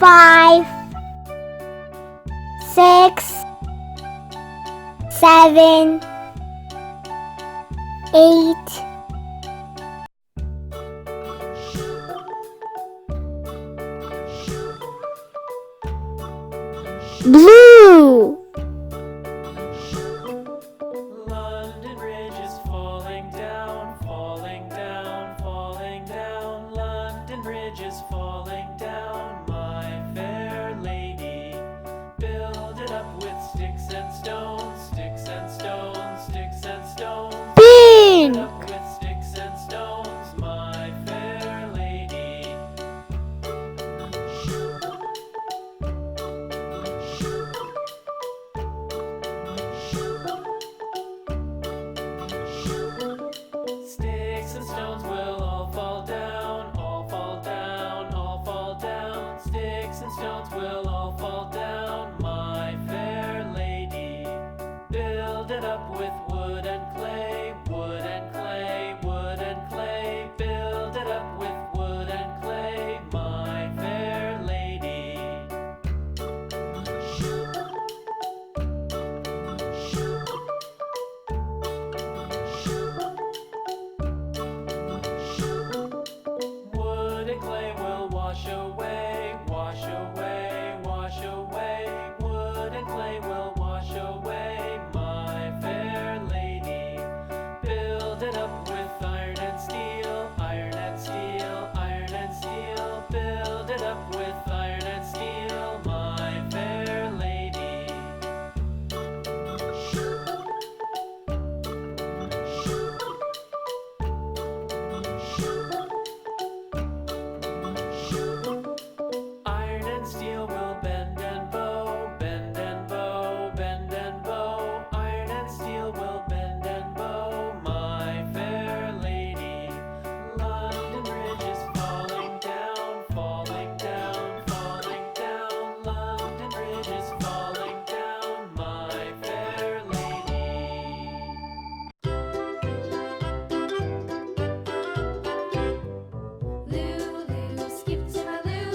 5, 6, 7, 8. Blue. London Bridge is falling down, falling down, falling down. London Bridge is falling down, my fair lady. Build it up with sticks and stones, sticks and stones, sticks and stones. Pink. Build it up with sticks and stones, my fair lady. Sticks and stones will all fall down, all fall down, all fall down. Sticks and stones will all fall down, my fair lady. Build it up with wood and clay, wood and clay, wood and clay. Build it up with wood and clay, my fair lady. Wood and clay will wash away, wash away, wash away. Wood and clay will wash away, my fair lady. Build it up with iron and steel, iron and steel, iron and steel. Build it up with iron and steel, my fair lady. Iron and steel will bend and bow, bend and bow, bend and bow. Iron and steel will bend and bow, my fair lady. London Bridge is falling down, falling down, falling down. London Bridge is falling down, my fair lady. Lulu, skip to my loo.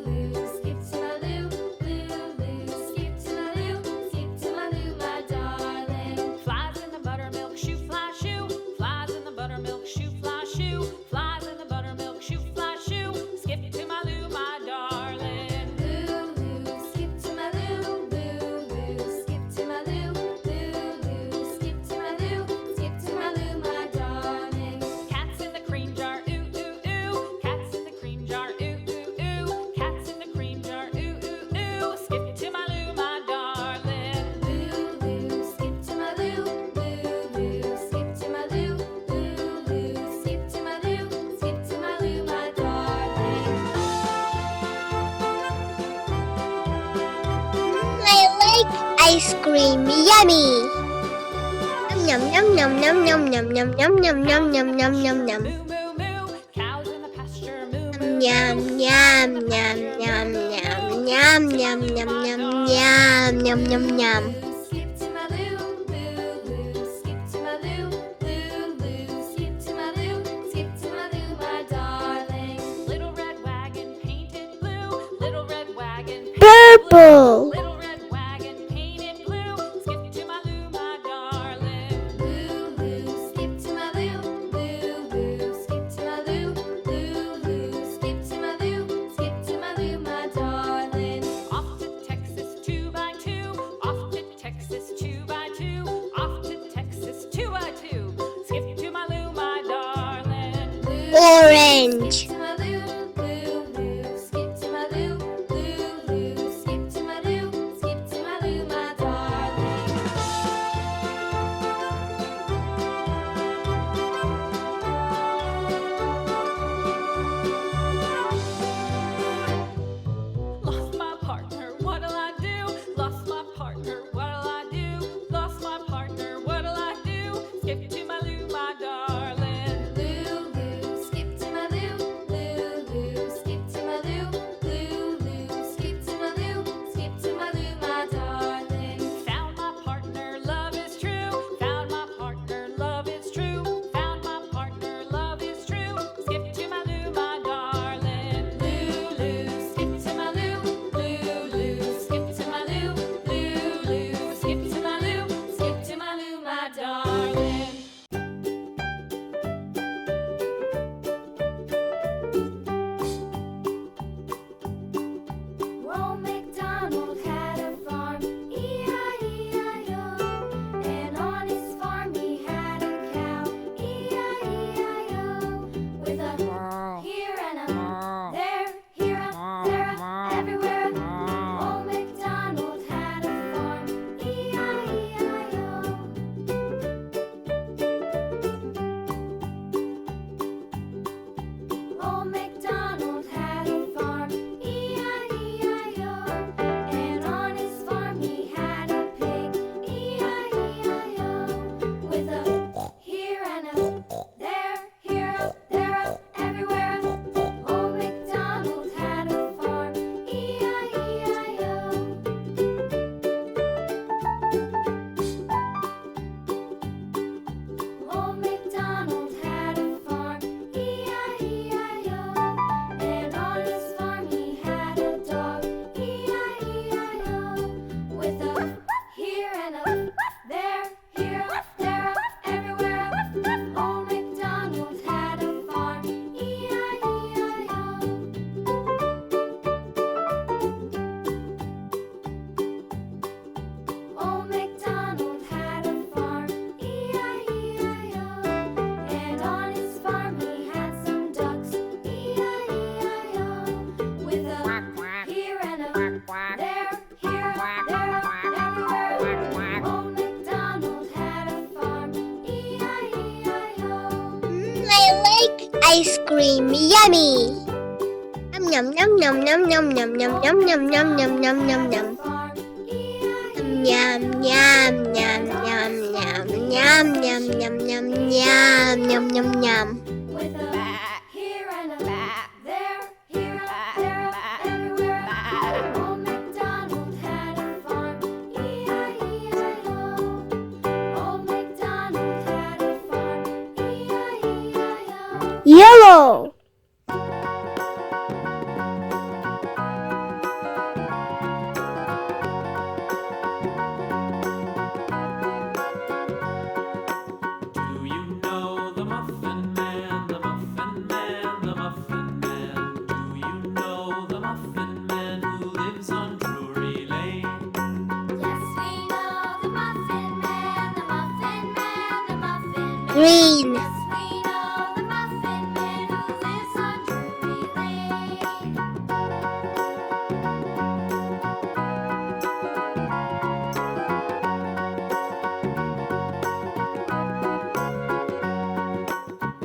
Lulu, skip to my loo. Lulu, skip to my loo. Skip to my loo, my darling. Flies in the buttermilk shoe, fly shoe. Flies in the buttermilk shoe, fly shoe. Flies in the buttermilk shoe, fly shoe. Skip to my loo, my darling. Lulu, skip to my loo. Lulu, skip to my loo. Lulu, skip to my loo. Skip to my loo, my darling. Cats in the cream jar, ooh ooh ooh. Cats in the cream jar, ooh ooh ooh. Cats in the cream jar, ooh ooh ooh. Skip to my loo, my darling. Lulu, skip to my loo. Lulu, skip to my loo. Lulu, skip to my loo. Skip to my loo, my darling. I like ice cream. Yummy. Yum yum yum yum yum yum yum yum yum yum yum yum yum yum. Moo moo moo. Cows in the pasture, moo moo. Yum yum yum yum yum yum yum yum yum yum yum yum yum. Skip to my loo. Lulu, skip to my loo. Lulu, skip to my loo. Skip to my loo, my darling. Little red wagon painted blue. Little red wagon painted Purple. blue. Little red wagon painted blue. Skip to my loo, my darling. Lulu, skip to my loo. Lulu, skip to my loo. Lulu, skip to my loo. Skip to my loo, my darling. Off to Texas 2x2. Off to Texas 2x2. Off to Texas 2x2. Skip to my loo, my darling. Orange. Skip to my loo. Lulu, skip to my loo. Lulu, skip to my loo. Skip to my loo, my darling. Lost my partner, what'll I do? Lost my partner, what'll I do? Lost my partner, what'll I do? Skip to my loo, my darling. Lulu, skip to my loo. ice cream, yummy. Yum yum yum yum yum yum yum yum yum yum yum yum yum yum. Yum yum yum yum yum yum yum yum yum yum yum yum yum. With a here and a there, here, there, everywhere. Old MacDonald had a farm, E-I-E-I-O. Old MacDonald had a farm, E-I-E-I-O. Yellow. Do you know the Muffin Man, the Muffin Man, the Muffin Man? Do you know the Muffin Man who lives on Drury Lane? Yes, we know the Muffin Man, the Muffin Man, the Muffin Man. Green. Yes, we know the Muffin Man who lives on Drury Lane.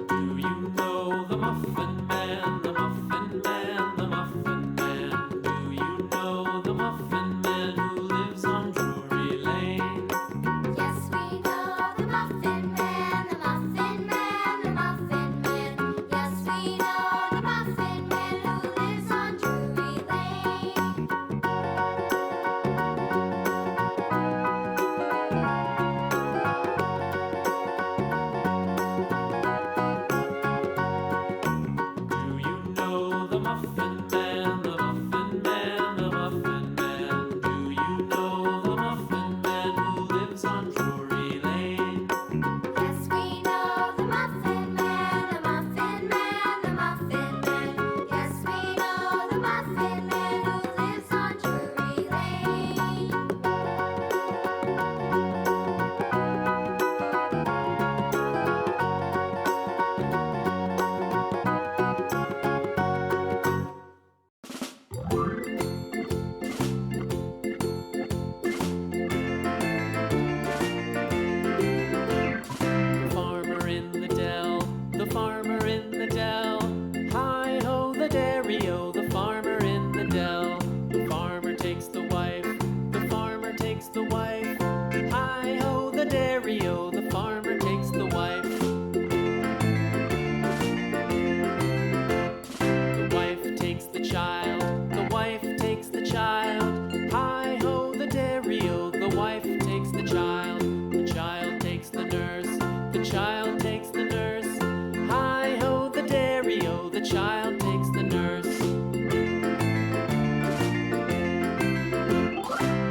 Do you know the Muffin Man, the Muffin Man, the Muffin Man? Do you know the Muffin Man who lives on Drury Lane? Yes, we know the Muffin Man, the Muffin Man, the Muffin Man. Yes, we know the Muffin Man who lives on Drury Lane. Do you know the Muffin Man, the Muffin Man, the Muffin Man? Do you know the Muffin Man who lives on Drury Lane? Yes, we know the Muffin Man, the Muffin Man, the Muffin Man. Yes, we know the Muffin Man who lives on Drury Lane. The farmer in the dell, the farmer in the dell. Hi ho, the dairy-o, the farmer in the dell. The farmer takes the wife, the farmer takes the wife. Hi ho, the dairy-o, the farmer takes the wife. The wife takes the child, the wife takes the child. Hi ho, the dairy-o, the wife takes the child. The child takes the nurse, the child takes the nurse. Hi ho, the dairy-o, the child takes the nurse.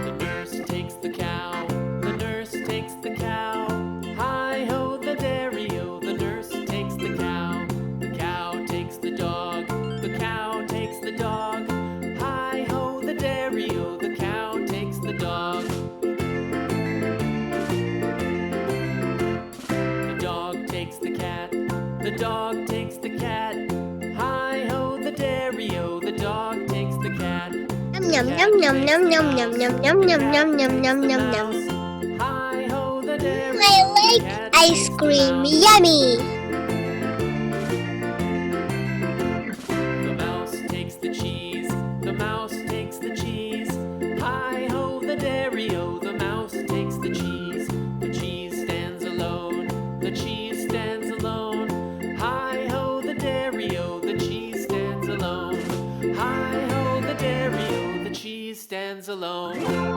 The nurse takes the cow, the nurse takes the cow. Hi ho, the dairy-o, the nurse takes the cow. The cow takes the dog, the cow takes the dog. Hi ho, the dairy-o, the cow takes the dog. The dog takes the cat, the dog takes the cat. Hi ho, the dairy-o, the dog takes the cat. Yum yum yum yum yum yum yum yum yum yum yum yum yum yum. Hi ho, the dairy. I like ice cream, yummy. The mouse takes the cheese, the mouse takes the cheese. Hi ho, the dairy-o, the mouse takes the cheese. The cheese stands alone, the cheese stands alone. Hi ho, the dairy-o, the cheese stands alone. Hi ho, the dairy-o, the cheese stands alone.